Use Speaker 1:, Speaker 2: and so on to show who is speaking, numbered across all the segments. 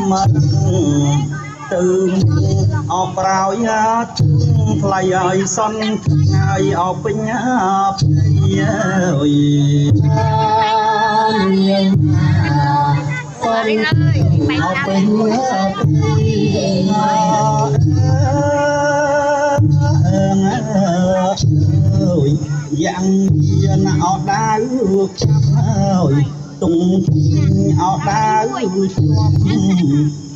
Speaker 1: mà từ ở vào ya lại ai son ngày ở bên nhà ơi
Speaker 2: Marin ơi, mày
Speaker 1: ở
Speaker 2: làm
Speaker 1: bên ơi dạng viên ở đá chắp ơi tung ở đá chóp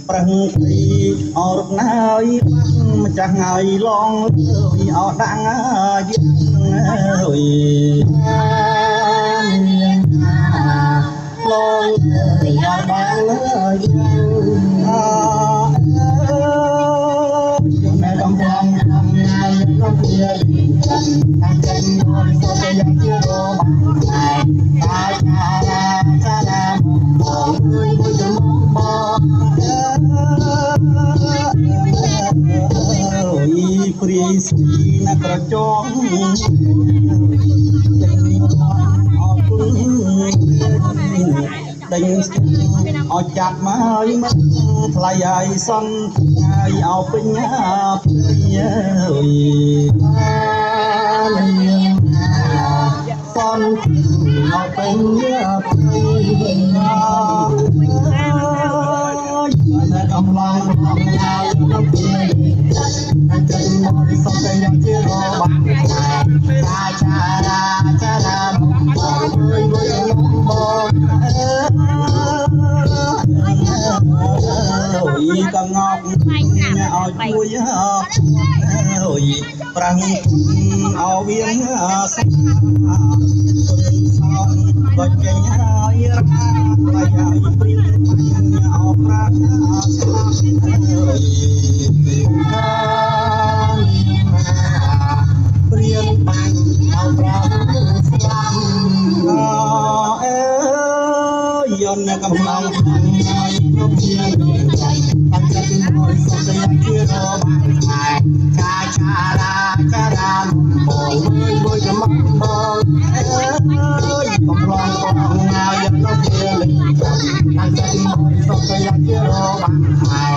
Speaker 1: prang thi ở nơi chẳng ai long ở đang ơi long ở đang mẹ đồng lòng ngày long kia anh chân đôi số cây giang chưa đô ngày ta cha la một người vui cho mong mong Krishnaក្រចងដេញអត់ចាប់មកមិនថ្លៃឲ្យសន្យាឲ្យពេញអើយសនឲ្យពេញកំឡងហើយដល់ពេលតែចិត្តមកសុខតែយ៉ាងជារបាក់តាចារាមួយមកអូយកំងប់ឲ្យជួយអូយប្រាំងអោវាងសាសោក៏ចេញហើយរ៉ាហើយព្រៀងអោប្រាំងស្លាប់ព្រៀងបាញ់អោប្រាំងស្លាប់អើយយន់កំឡុងហើយគ្រប់ជាใจตั้งใจមួយសុខតែជារបាក់ហើយចារាបងមួយចំមកបងអើយកំឡុងបងហើយយកទៅជាលេងតាំងចិត្តមកសុខតែជារបាក់ហើយ